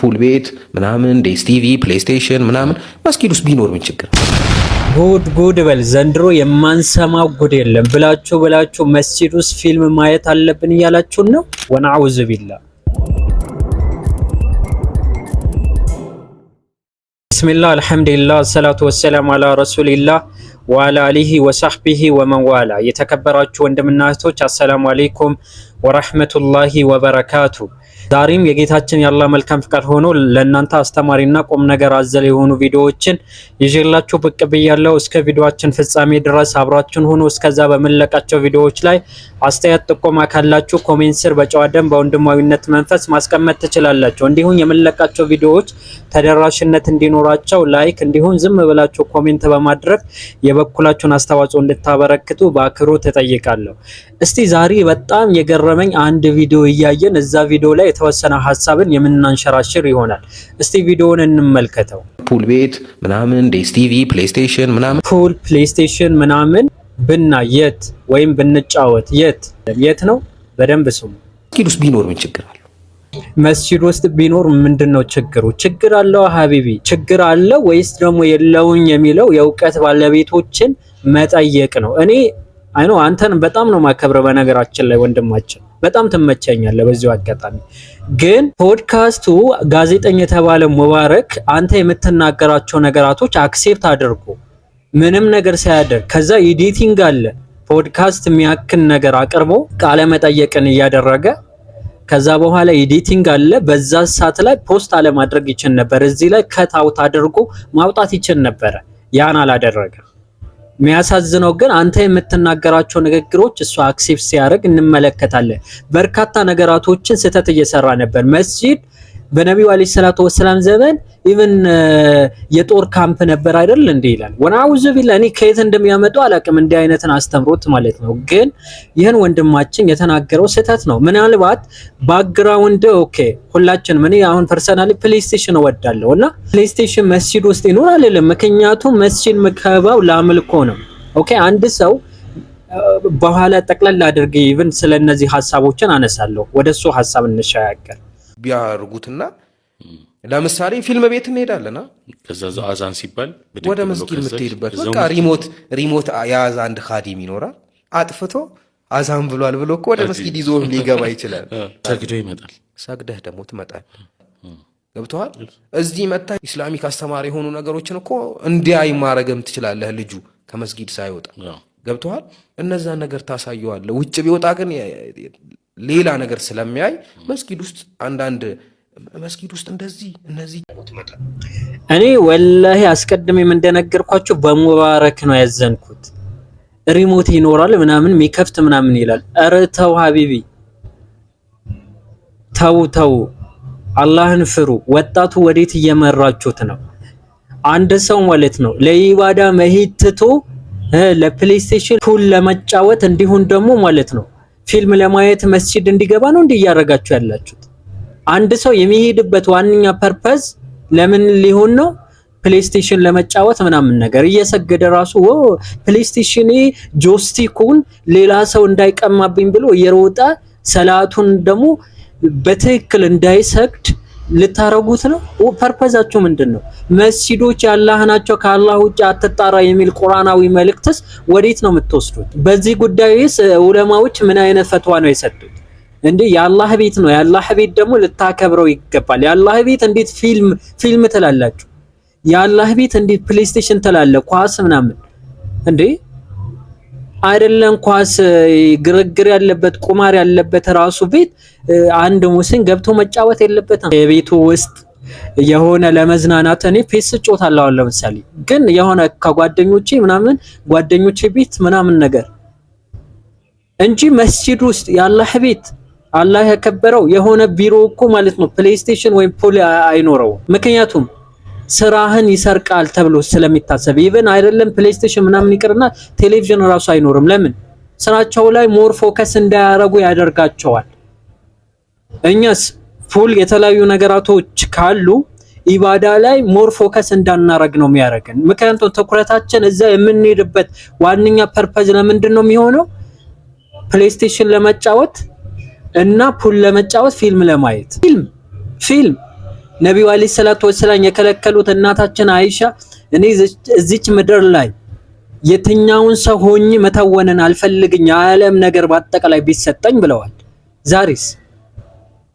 ፑል ቤት ምናምን ዴስ ቲቪ ፕሌይስቴሽን ምናምን መስጊድ ውስጥ ቢኖር ምን ችግር? ጉድ በል ዘንድሮ የማንሰማው ጉድ የለም ብላችሁ መስጂድ ውስጥ ፊልም ማየት አለብን እያላችሁ ነው። ወነዑዙ ቢላ። ቢስሚላህ አልሐምዱሊላህ ሰላቱ ወሰላሙ አላ ረሱሊላህ ወአላ አሊሂ ወሰህቢሂ ወመንዋላ። የተከበራችሁ ወንድምና እህቶች አሰላሙ አለይኩም ወራህመቱላሂ ወበረካቱ። ዛሬም የጌታችን የአላህ መልካም ፍቃድ ሆኖ ለእናንተ አስተማሪና ቁም ነገር አዘል የሆኑ ቪዲዮዎችን ይዤላችሁ ብቅ ብያለሁ። እስከ ቪዲዮአችን ፍጻሜ ድረስ አብራችሁን ሆኖ እስከዛ በመለቃቸው ቪዲዮዎች ላይ አስተያየት ጥቆማ ካላችሁ ኮሜንት ስር በጨዋ ደም በወንድማዊነት መንፈስ ማስቀመጥ ትችላላችሁ። እንዲሁም የመለቃቸው ቪዲዮዎች ተደራሽነት እንዲኖራቸው ላይክ እንዲሁም ዝም ብላችሁ ኮሜንት በማድረግ የበኩላችሁን አስተዋጽኦ እንድታበረክቱ በአክብሮት እጠይቃለሁ። እስቲ ዛሬ በጣም የገረመኝ አንድ ቪዲዮ እያየን እዛ ቪዲዮ ላይ የተወሰነ ሐሳብን የምናንሸራሽር ይሆናል። እስቲ ቪዲዮውን እንመልከተው። ፑል ቤት ምናምን ዴስ ቲቪ ፕሌይስቴሽን ምናምን ፑል ፕሌይስቴሽን ምናምን ብናየት ወይም ብንጫወት የት ነው? በደንብ ስሙ። መስጊድ ውስጥ ቢኖር ምን ችግር አለው? መስጂድ ውስጥ ቢኖር ምንድነው ችግሩ? ችግር አለው ሀቢቢ፣ ችግር አለው ወይስ ደግሞ የለውም የሚለው የእውቀት ባለቤቶችን መጠየቅ ነው። እኔ አይኖ አንተን በጣም ነው ማከብረው። በነገራችን ላይ ወንድማችን በጣም ትመቸኛለህ። በዚሁ አጋጣሚ ግን ፖድካስቱ ጋዜጠኛ የተባለ ሙባረክ አንተ የምትናገራቸው ነገራቶች አክሴፕት አድርጎ ምንም ነገር ሳያደርግ ከዛ ኤዲቲንግ አለ ፖድካስት የሚያክል ነገር አቅርቦ ቃለ መጠየቅን እያደረገ ከዛ በኋላ ኤዲቲንግ አለ። በዛ ሰዓት ላይ ፖስት አለማድረግ ይችል ነበር። እዚህ ላይ ከታውት አድርጎ ማውጣት ይችል ነበር። ያን አላደረገ። የሚያሳዝነው ግን አንተ የምትናገራቸው ንግግሮች እሱ አክሴፕት ሲያደርግ እንመለከታለን። በርካታ ነገራቶችን ስህተት እየሰራ ነበር። መስጂድ በነቢዩ አለይሂ ሰላቱ ወሰላም ዘመን ኢቭን የጦር ካምፕ ነበር አይደል እንዴ ይላል። ወነዑዙ ቢላ። እኔ ከየት እንደሚያመጡ አላቅም እንዲህ አይነትን አስተምሮት ማለት ነው። ግን ይህን ወንድማችን የተናገረው ስህተት ነው። ምናልባት ባክግራውንድ ኦኬ ሁላችንም እኔ አሁን ፐርሰናሊ ፕሌይስቴሽን እወዳለሁ እና ፕሌይስቴሽን መስጂድ ውስጥ ይኖር አይደለም። ምክንያቱም መስጂድ መከባው ለአምልኮ ነው። ኦኬ አንድ ሰው በኋላ ጠቅላላ አድርጌ ኢቭን ስለነዚህ ሐሳቦችን አነሳለሁ። ወደሱ ሐሳብ እንሻገር ቢያርጉትና ለምሳሌ ፊልም ቤት እንሄዳለና ከዛዛ አዛን ሲባል ወደ መስጊድ የምትሄድበት በቃ ሪሞት የያዘ አንድ ኻዲም ይኖራል። አጥፍቶ አዛን ብሏል ብሎ እኮ ወደ መስጊድ ይዞ ሊገባ ይችላል። ሰግዶ ይመጣል። ሰግደህ ደግሞ ትመጣል። ገብቶሃል? እዚህ መታ ኢስላሚክ አስተማሪ የሆኑ ነገሮችን እኮ እንዲያይ ማረግም ትችላለህ። ልጁ ከመስጊድ ሳይወጣ ገብቶሃል? እነዛ ነገር ታሳየዋለህ። ውጭ ቢወጣ ግን ሌላ ነገር ስለሚያይ መስጊድ ውስጥ አንዳንድ መስጊድ ውስጥ እነዚህ እኔ ወላሂ አስቀድሜም እንደነገርኳችሁ በሙባረክ ነው ያዘንኩት። ሪሞት ይኖራል ምናምን የሚከፍት ምናምን ይላል። ኧረ ተው ሀቢቢ ተው፣ አላህን ፍሩ። ወጣቱ ወዴት እየመራችሁት ነው? አንድ ሰው ማለት ነው ለኢባዳ መሄድ ትቶ ለፕሌይስቴሽን ፑል ለመጫወት እንዲሁም ደግሞ ማለት ነው ፊልም ለማየት መስጂድ እንዲገባ ነው እያደረጋችሁ ያላችሁት። አንድ ሰው የሚሄድበት ዋነኛ ፐርፐዝ ለምን ሊሆን ነው? ፕሌይስቴሽን ለመጫወት ምናምን ነገር እየሰገደ ራሱ ፕሌይስቴሽን ጆይስቲኩን ሌላ ሰው እንዳይቀማብኝ ብሎ እየሮጠ ሰላቱን ደግሞ በትክክል እንዳይሰግድ ልታረጉት ነው። ፐርፐዛችሁ ምንድነው? መስጂዶች ያላህ ናቸው ከአላህ ውጭ አትጣራ የሚል ቁርአናዊ መልእክትስ ወዴት ነው የምትወስዱት? በዚህ ጉዳይስ ዑለማዎች ምን አይነት ፈትዋ ነው የሰጡት? እንዴ የአላህ ቤት ነው። የአላህ ቤት ደግሞ ልታከብረው ይገባል። የአላህ ቤት እንዴት ፊልም ትላላችሁ? የአላህ ቤት እንዴት ፕሌይስቴሽን ትላለ? ኳስ ምናምን እንዴ አይደለም። ኳስ ግርግር ያለበት ቁማር ያለበት ራሱ ቤት አንድ ሙስሊም ገብቶ መጫወት የለበትም። የቤቱ ውስጥ የሆነ ለመዝናናት እኔ ፔስ ጮታለሁ ለምሳሌ፣ ግን የሆነ ከጓደኞቼ ምናምን ጓደኞቼ ቤት ምናምን ነገር እንጂ መስጂድ ውስጥ የአላህ ቤት አላህ ያከበረው የሆነ ቢሮ እኮ ማለት ነው ፕሌይስቴሽን ወይም ፑል አይኖረው። ምክንያቱም ስራህን ይሰርቃል ተብሎ ስለሚታሰብ ኢቭን አይደለም ፕሌይስቴሽን ምናምን ይቅርና ቴሌቪዥን ራሱ አይኖርም። ለምን? ስራቸው ላይ ሞር ፎከስ እንዳያረጉ ያደርጋቸዋል። እኛስ ፑል የተለያዩ ነገራቶች ካሉ ኢባዳ ላይ ሞር ፎከስ እንዳናረግ ነው የሚያረገን። ምክንያቱም ትኩረታችን እዛ የምንሄድበት ዋነኛ ፐርፐዝ ለምንድን ነው የሚሆነው? ፕሌይስቴሽን ለመጫወት እና ፑል ለመጫወት ፊልም ለማየት ፊልም ነብዩ አለይሂ ሰላቱ ወሰላም የከለከሉት እናታችን አይሻ እኔ እዚች ምድር ላይ የትኛውን ሰው ሆኜ መተወንን አልፈልግኝ የዓለም ነገር በአጠቃላይ ቢሰጠኝ ብለዋል። ዛሬስ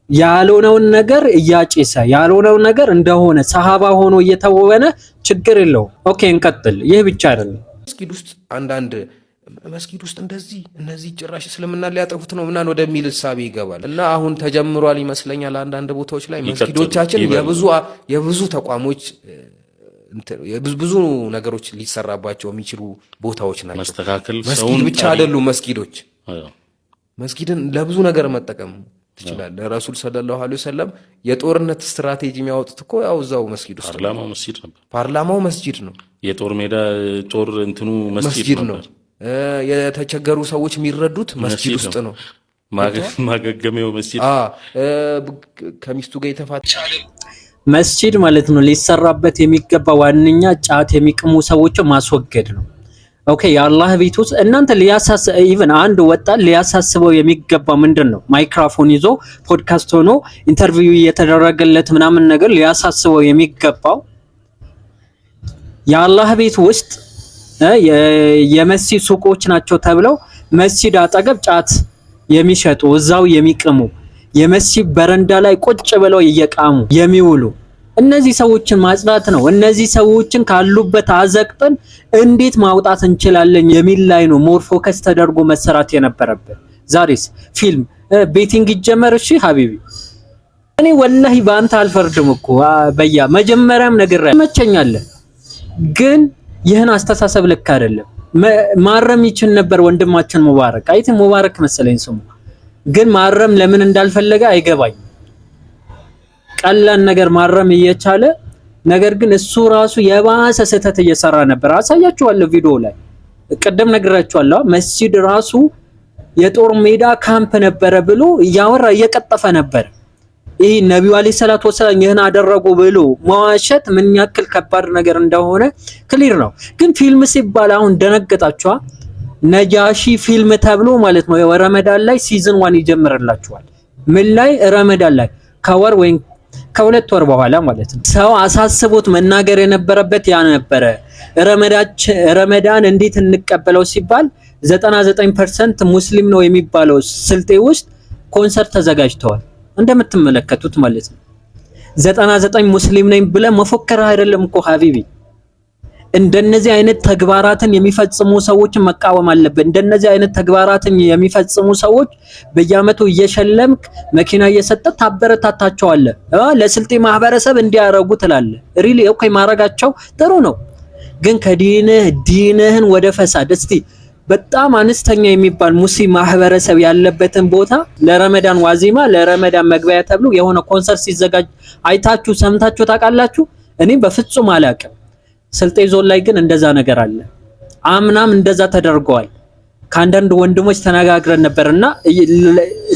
ያልሆነውን ነገር እያጨሰ ያልሆነውን ነገር እንደሆነ ሰሃባ ሆኖ እየተወነ ችግር የለውም። ኦኬ እንቀጥል። ይህ ብቻ አይደለም። መስጊድ ውስጥ አንዳንድ መስጊድ ውስጥ እንደዚህ እነዚህ ጭራሽ እስልምና ሊያጠፉት ነው ምናምን ወደሚል እሳቤ ይገባል እና አሁን ተጀምሯል ይመስለኛል አንዳንድ ቦታዎች ላይ መስጊዶቻችን የብዙ ተቋሞች ብዙ ነገሮች ሊሰራባቸው የሚችሉ ቦታዎች ናቸው። መስጊድ ብቻ አይደሉም መስጊዶች። መስጊድን ለብዙ ነገር መጠቀም ትችላለህ። ረሱል ሰለላሁ ዐለይሂ ወሰለም የጦርነት ስትራቴጂ የሚያወጡት እኮ ያው እዛው መስጊድ ውስጥ ፓርላማው መስጊድ ነው። የጦር ሜዳ ጦር እንትኑ መስጊድ ነው። የተቸገሩ ሰዎች የሚረዱት መስጊድ ውስጥ ነው። ማገገሚያው መስጊድ ከሚስቱ ጋር የተፋታ መስጂድ ማለት ነው። ሊሰራበት የሚገባ ዋነኛ ጫት የሚቅሙ ሰዎች ማስወገድ ነው። ኦኬ የአላህ ቤት ውስጥ እናንተ ኢቭን አንድ ወጣት ሊያሳስበው የሚገባ ምንድነው? ማይክሮፎን ይዞ ፖድካስት ሆኖ ኢንተርቪው እየተደረገለት ምናምን ነገር ሊያሳስበው የሚገባው የአላህ ቤት ውስጥ የመስጂድ ሱቆች ናቸው ተብለው መስጂድ አጠገብ ጫት የሚሸጡ እዛው የሚቅሙ የመስጂድ በረንዳ ላይ ቁጭ ብለው እየቃሙ የሚውሉ እነዚህ ሰዎችን ማጽዳት ነው። እነዚህ ሰዎችን ካሉበት አዘቅጠን እንዴት ማውጣት እንችላለን የሚል ላይ ነው ሞር ፎከስ ተደርጎ መሰራት የነበረበት። ዛሬስ ፊልም ቤቲንግ ይጀመር። እሺ ሀቢቢ እኔ ወላሂ በአንተ አልፈርድም እኮ በያ መጀመሪያም ነገር መቸኛለ፣ ግን ይህን አስተሳሰብ ልክ አይደለም። ማረም ይችል ነበር ወንድማችን ሙባረክ አይተ ሙባረክ መሰለኝ ስሙ፣ ግን ማረም ለምን እንዳልፈለገ አይገባኝ። ቀላል ነገር ማረም እየቻለ ነገር ግን እሱ ራሱ የባሰ ስህተት እየሰራ ነበር። አሳያችኋለሁ ቪዲዮ ላይ ቀደም ነግራችኋለሁ። መስጂድ ራሱ የጦር ሜዳ ካምፕ ነበረ ብሎ እያወራ እየቀጠፈ ነበር። ይሄ ነብዩ አለይሂ ሰላቱ ወሰለም ይህን አደረጉ ብሎ መዋሸት ምን ያክል ከባድ ነገር እንደሆነ ክሊር ነው። ግን ፊልም ሲባል አሁን ደነገጣችኋ። ነጃሺ ፊልም ተብሎ ማለት ነው ረመዳን ላይ ሲዝን 1 ይጀምርላችኋል። ምን ላይ? ረመዳን ላይ ከወር ወይም ከሁለት ወር በኋላ ማለት ነው። ሰው አሳስቦት መናገር የነበረበት ያ ነበረ። ረመዳን እንዴት እንቀበለው ሲባል 99% ሙስሊም ነው የሚባለው ስልጤ ውስጥ ኮንሰርት ተዘጋጅተዋል እንደምትመለከቱት ማለት ነው። 99 ሙስሊም ነኝ ብለ መፎከር አይደለም እኮ ሀቢቢ። እንደነዚህ አይነት ተግባራትን የሚፈጽሙ ሰዎችን መቃወም አለበት። እንደነዚህ አይነት ተግባራትን የሚፈጽሙ ሰዎች በየአመቱ እየሸለምክ መኪና እየሰጠ ታበረታታቸዋለህ። ለስልጤ ማህበረሰብ እንዲያረጉ ትላለህ። ሪሊ ኦኬ ማረጋቸው ጥሩ ነው፣ ግን ዲንህን ወደ ፈሳድ እስቲ በጣም አነስተኛ የሚባል ሙስሊም ማህበረሰብ ያለበትን ቦታ ለረመዳን ዋዚማ ለረመዳን መግቢያ ተብሎ የሆነ ኮንሰርት ሲዘጋጅ አይታችሁ ሰምታችሁ ታውቃላችሁ? እኔ በፍጹም አላውቅም። ስልጤ ዞን ላይ ግን እንደዛ ነገር አለ። አምናም እንደዛ ተደርገዋል። ከአንዳንድ ወንድሞች ተነጋግረን ነበርና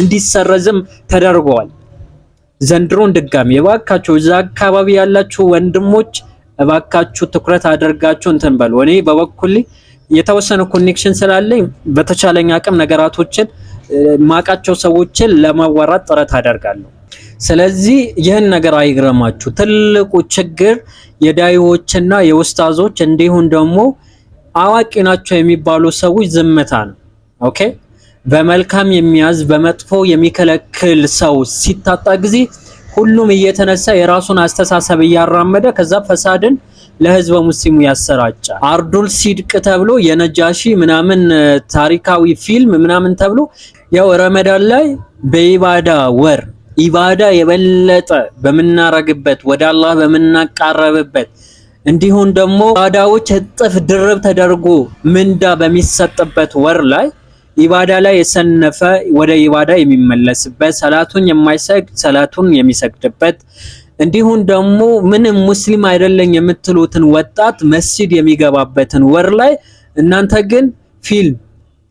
እንዲሰረዝም ተደርገዋል። ዘንድሮን ድጋሚ እባካችሁ እዛ አካባቢ ያላችሁ ወንድሞች እባካችሁ ትኩረት አድርጋችሁ እንትን በሉ። እኔ በበኩሌ የተወሰነ ኮኔክሽን ስላለኝ በተቻለኝ አቅም ነገራቶችን ማቃቸው ሰዎችን ለማዋራት ጥረት አደርጋለሁ። ስለዚህ ይህን ነገር አይግረማችሁ። ትልቁ ችግር የዳይዎችና የኡስታዞች እንዲሁም ደግሞ አዋቂ ናቸው የሚባሉ ሰዎች ዝምታ ነው። ኦኬ በመልካም የሚያዝ በመጥፎ የሚከለክል ሰው ሲታጣ ጊዜ ሁሉም እየተነሳ የራሱን አስተሳሰብ እያራመደ ከዛ ፈሳድን ለህዝበ ሙስሊሙ ያሰራጫል። አርዱል ሲድቅ ተብሎ የነጃሺ ምናምን ታሪካዊ ፊልም ምናምን ተብሎ ያው ረመዳን ላይ በኢባዳ ወር ኢባዳ የበለጠ በመናረግበት ወደ አላህ በመናቀረብበት እንዲሁም ደግሞ ኢባዳዎች እጥፍ ድርብ ተደርጎ ምንዳ በሚሰጥበት ወር ላይ ኢባዳ ላይ የሰነፈ ወደ ኢባዳ የሚመለስበት፣ ሰላቱን የማይሰግድ ሰላቱን የሚሰግድበት እንዲሁም ደግሞ ምንም ሙስሊም አይደለም የምትሉትን ወጣት መስጂድ የሚገባበትን ወር ላይ እናንተ ግን ፊልም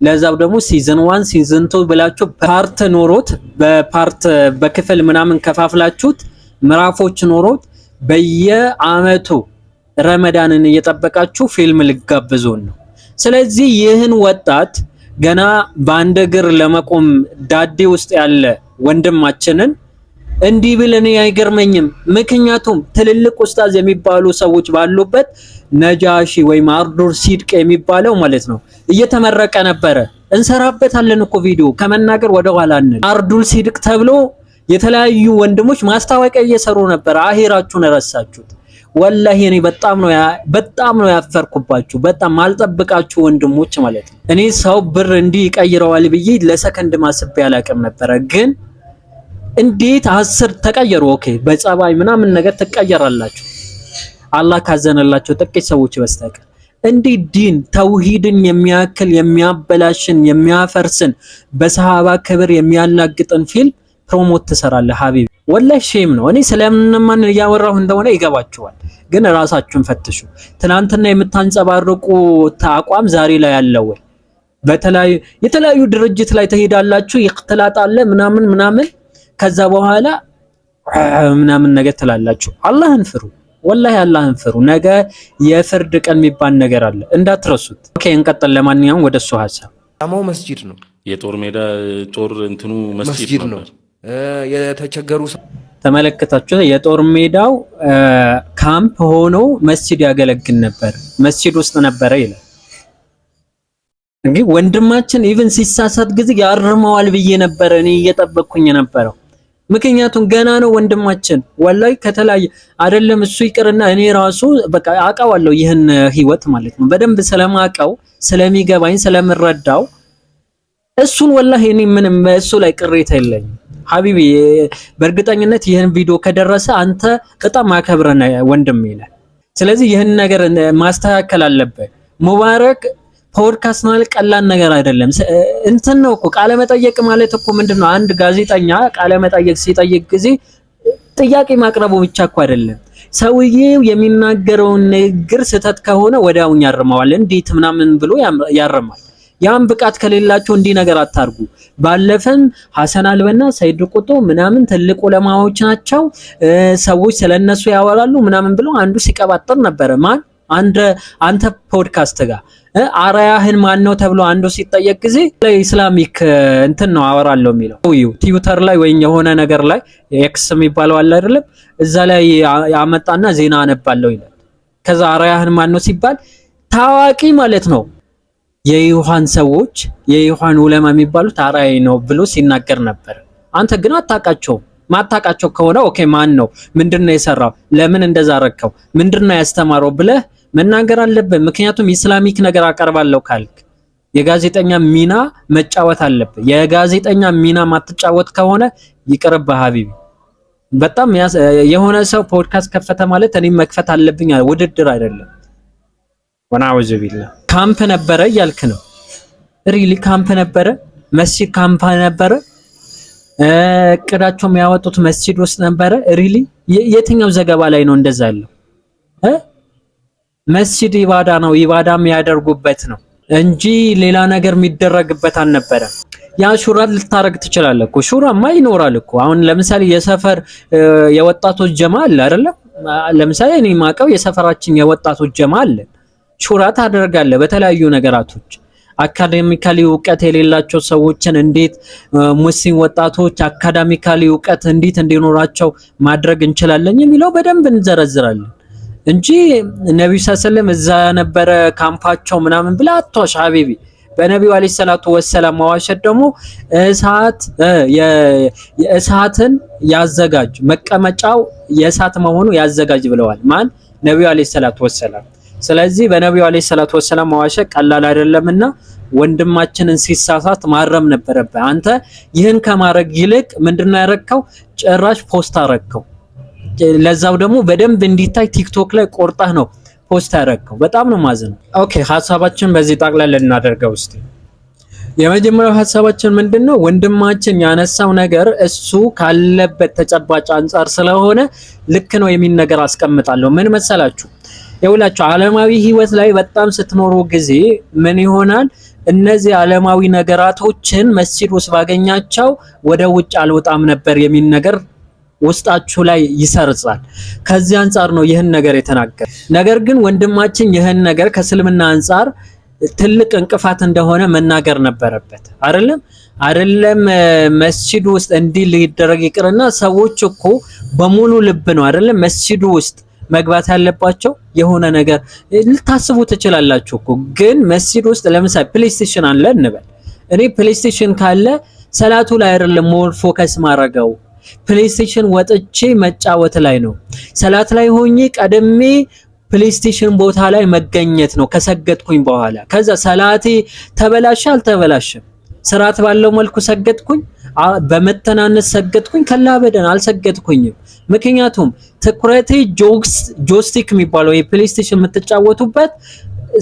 ለዛው ደግሞ ሲዝን 1 ሲዝን 2 ብላችሁ ፓርት ኖሮት በፓርት በክፍል ምናምን ከፋፍላችሁት ምዕራፎች ኖሮት በየአመቱ ረመዳንን እየጠበቃችሁ ፊልም ልጋብዙን ነው። ስለዚህ ይህን ወጣት ገና በአንድ እግር ለመቆም ዳዴ ውስጥ ያለ ወንድማችንን እንዲህ ብል እኔ አይገርመኝም። ምክንያቱም ትልልቅ ኡስታዝ የሚባሉ ሰዎች ባሉበት ነጃሺ ወይም አርዱል ሲድቅ የሚባለው ማለት ነው እየተመረቀ ነበረ። እንሰራበታለን እኮ ቪዲዮ ከመናገር ወደ ኋላ አንል። አርዱል ሲድቅ ተብሎ የተለያዩ ወንድሞች ማስታወቂያ እየሰሩ ነበር። አኺራችሁን ረሳችሁት። ወላሂ እኔ በጣም ነው ያፈርኩባችሁ። በጣም ማልጠብቃችሁ ወንድሞች ማለት ነው። እኔ ሰው ብር እንዲህ ይቀይረዋል ብዬ ለሰከንድ ማስቤ አላቅም ነበረ። ግን እንዴት 10 ተቀየሩ። ኦኬ በጸባይ ምናምን ነገር ትቀየራላችሁ አላህ ካዘነላችሁ ጥቂት ሰዎች በስተቀር። እንዲህ ዲን ተውሂድን የሚያክል የሚያበላሽን የሚያፈርስን በሰሃባ ክብር የሚያላግጥን ፊልም ፕሮሞት ትሰራለህ ሀቢብ። ወላሂ ሼም ነው። እኔ ስለምንማን እያወራሁ እንደሆነ ይገባችኋል፣ ግን ራሳችሁን ፈትሹ። ትናንትና የምታንጸባርቁት አቋም ዛሬ ላይ ያለው ወይ? የተለያዩ ድርጅት ላይ ትሄዳላችሁ፣ ይختلاط አለ ምናምን ከዛ በኋላ ምናምን ነገር ትላላችሁ። አላህን ፍሩ፣ ወላሂ አላህን ፍሩ። ነገ የፍርድ ቀን የሚባል ነገር አለ እንዳትረሱት። ኦኬ እንቀጥል። ለማንኛውም ወደሱ ሐሳብ አማው መስጂድ ነው። የጦር ሜዳ ጦር እንትኑ መስጂድ ነው። የተቸገሩ ተመለከታችሁ። የጦር ሜዳው ካምፕ ሆኖ መስጂድ ያገለግል ነበር፣ መስጂድ ውስጥ ነበረ ይላል። እንግዲህ ወንድማችን ኢቭን ሲሳሳት ጊዜ ያርመዋል ብዬ ነበር እኔ እየጠበቅኩኝ ነበረው። ምክንያቱም ገና ነው ወንድማችን ወላይ ከተለያየ አይደለም እሱ ይቅርና እኔ ራሱ በቃ አውቀዋለሁ ይህን ህይወት ማለት ነው በደንብ ስለማውቀው ስለሚገባኝ ስለምረዳው እሱን ወላሂ እኔ ምንም እሱ ላይ ቅሬታ የለኝም ሀቢቢ። በእርግጠኝነት ይህን ቪዲዮ ከደረሰ አንተ በጣም አከብረና ወንድም ይላል። ስለዚህ ይህን ነገር ማስተካከል አለበት። ሙባረክ ፖድካስት ማለት ቀላል ነገር አይደለም። እንትን ነው እኮ ቃለ መጠየቅ ማለት እኮ ምንድነው? አንድ ጋዜጠኛ ቃለ መጠየቅ ሲጠይቅ ጊዜ ጥያቄ ማቅረቡ ብቻ እኮ አይደለም። ሰውዬው የሚናገረውን ንግግር ስህተት ከሆነ ወዲያውኑ ያርመዋል። እንዴት ምናምን ብሎ ያርማል። ያን ብቃት ከሌላቸው እንዲህ ነገር አታርጉ። ባለፈም ሐሰን አልበና ሰይድ ቁጡ ምናምን ትልቅ ዑለማዎች ናቸው፣ ሰዎች ስለነሱ ያወራሉ ምናምን ብሎ አንዱ ሲቀባጥር ነበረ። ማን አንተ ፖድካስት ጋር አራያህን ማን ነው ተብሎ አንዱ ሲጠየቅ ጊዜ ለኢስላሚክ እንትን ነው አወራለሁ የሚለው ትዊተር ላይ ወይ የሆነ ነገር ላይ ኤክስ የሚባለው አለ አይደለም፣ እዛ ላይ ያመጣና ዜና አነባለሁ ይላል። ከዛ አራያህን ማን ነው ሲባል ታዋቂ ማለት ነው የይሁሃን ሰዎች የይሁሃን ዑለማ የሚባሉት አራያ ነው ብሎ ሲናገር ነበር። አንተ ግን አታውቃቸውም። ማታውቃቸው ከሆነ ኦኬ ማን ነው ምንድነው የሰራው ለምን እንደዛ አረከው ምንድነው ያስተማረው ብለህ መናገር አለብህ። ምክንያቱም ኢስላሚክ ነገር አቀርባለሁ ካልክ የጋዜጠኛ ሚና መጫወት አለብህ። የጋዜጠኛ ሚና ማትጫወት ከሆነ ይቅርብህ ሀቢቢ። በጣም የሆነ ሰው ፖድካስት ከፈተ ማለት እኔም መክፈት አለብኝ ውድድር አይደለም። ወናውዙ ቢላህ ካምፕ ነበረ እያልክ ነው። ሪሊ ካምፕ ነበረ? መስጂድ ካምፕ ነበረ? እቅዳቸው የሚያወጡት መስጂድ ውስጥ ነበረ? ሪሊ የትኛው ዘገባ ላይ ነው እንደዛ ያለው? መስጂድ ኢባዳ ነው፣ ኢባዳ የሚያደርጉበት ነው እንጂ ሌላ ነገር የሚደረግበት አልነበረ። ያ ሹራ ልታረግ ትችላለህ እኮ ሹራማ ይኖራል እኮ። አሁን ለምሳሌ የሰፈር የወጣቶች ጀማ አለ አይደለ? ለምሳሌ እኔ ማቀው የሰፈራችን የወጣቶች ጀማ አለ። ሹራ ታደርጋለህ በተለያዩ ነገራቶች። አካዳሚካሊ እውቀት የሌላቸው ሰዎችን እንዴት ሙስሊም ወጣቶች አካዳሚካሊ እውቀት እንዴት እንዲኖራቸው ማድረግ እንችላለን የሚለው በደንብ እንዘረዝራለን እንጂ ነብዩ ሰለላሁ እዛ ነበረ ካምፓቸው ምናምን ብላ አትዋሽ ሀቢቢ። በነብዩ አለይሂ ሰላቱ ወሰለም ማዋሸት ደግሞ የእሳትን ያዘጋጅ መቀመጫው የእሳት መሆኑ ያዘጋጅ ብለዋል። ማን? ነብዩ አለይሂ ሰላቱ ወሰለም። ስለዚህ በነብዩ አለይሂ ሰላቱ ወሰለም ማዋሸት ቀላል አይደለምና ወንድማችንን ሲሳሳት ማረም ነበረበት። አንተ ይህን ከማድረግ ይልቅ ምንድነው ያረከው? ጭራሽ ፖስት አረከው። ለዛው ደግሞ በደንብ እንዲታይ ቲክቶክ ላይ ቆርጣህ ነው ፖስት ያረከው። በጣም ነው ማዘን። ኦኬ ሐሳባችን በዚህ ጠቅላላ እናደርገው እስቲ። የመጀመሪያው ሐሳባችን ምንድነው? ወንድማችን ያነሳው ነገር እሱ ካለበት ተጨባጭ አንፃር ስለሆነ ልክ ነው የሚል ነገር አስቀምጣለሁ። ምን መሰላችሁ? የውላችሁ ዓለማዊ ህይወት ላይ በጣም ስትኖሩ ጊዜ ምን ይሆናል? እነዚህ ዓለማዊ ነገራቶችን መስጂድ ውስጥ ባገኛቸው ወደ ውጭ አልወጣም ነበር የሚል ነገር ውስጣችሁ ላይ ይሰርጻል። ከዚህ አንፃር ነው ይህን ነገር የተናገረ። ነገር ግን ወንድማችን ይህን ነገር ከእስልምና አንፃር ትልቅ እንቅፋት እንደሆነ መናገር ነበረበት። አይደለም መስጂድ ውስጥ እንዲህ ሊደረግ ይቅርና ሰዎች እኮ በሙሉ ልብ ነው አይደለም መስጂድ ውስጥ መግባት ያለባቸው። የሆነ ነገር ልታስቡ ትችላላችሁ እኮ ግን መስጂድ ውስጥ ለምሳሌ ፕሌይስቴሽን አለ እንበል። እኔ ፕሌይስቴሽን ካለ ሰላቱ ላይ አይደለም ሞር ፎከስ ማረጋው ፕሌይስቴሽን ወጥቼ መጫወት ላይ ነው። ሰላት ላይ ሆኜ ቀደሜ ፕሌይስቴሽን ቦታ ላይ መገኘት ነው ከሰገድኩኝ በኋላ። ከዛ ሰላቴ ተበላሸ አልተበላሸም ስርዓት ባለው መልኩ ሰገድኩኝ በመተናነስ ሰገድኩኝ ከላ በደን አልሰገድኩኝም። ምክንያቱም ትኩረቴ ጆይስቲክ የሚባለው የፕሌይስቴሽን የምትጫወቱበት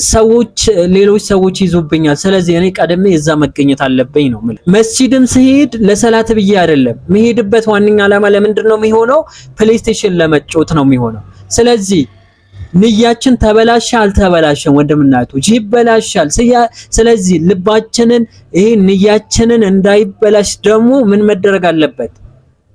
ሰዎች ሌሎች ሰዎች ይዙብኛል። ስለዚህ እኔ ቀደሜ እዛ መገኘት አለብኝ ነው ማለት። መስጂድም ሲሄድ ለሰላት ብዬ አይደለም መሄድበት ዋንኛ ዓላማ ለምንድነው የሚሆነው? ፕሌይስቴሽን ለመጫወት ነው የሚሆነው። ስለዚህ ንያችን ተበላሸ አልተበላሸም ወንድምና እህቶች ይበላሻል። ስለዚህ ልባችንን ይሄ ንያችንን እንዳይበላሽ ደግሞ ምን መደረግ አለበት?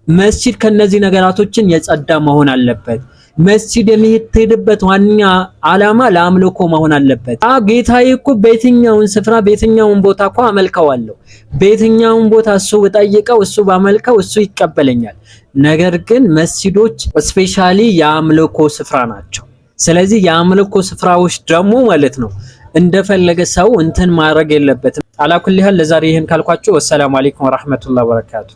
መስጂድ ከነዚህ ነገራቶችን የጸዳ መሆን አለበት። መስጂድ የሚሄድበት ዋንኛ ዓላማ ለአምልኮ መሆን አለበት። ጌታዬ እኮ በየትኛውን ስፍራ በየትኛውን ቦታ እኮ አመልከዋለሁ። በየትኛውን ቦታ እሱ በጠይቀው እሱ ባመልከው እሱ ይቀበለኛል። ነገር ግን መስጂዶች ስፔሻሊ የአምልኮ ስፍራ ናቸው። ስለዚህ የአምልኮ ስፍራዎች ደግሞ ማለት ነው እንደፈለገ ሰው እንትን ማድረግ የለበትም። አላኩል ይሃል ለዛሬ ይሄን ካልኳችሁ ወሰላሙ አለይኩም ወራህመቱላሂ ወበረካቱ።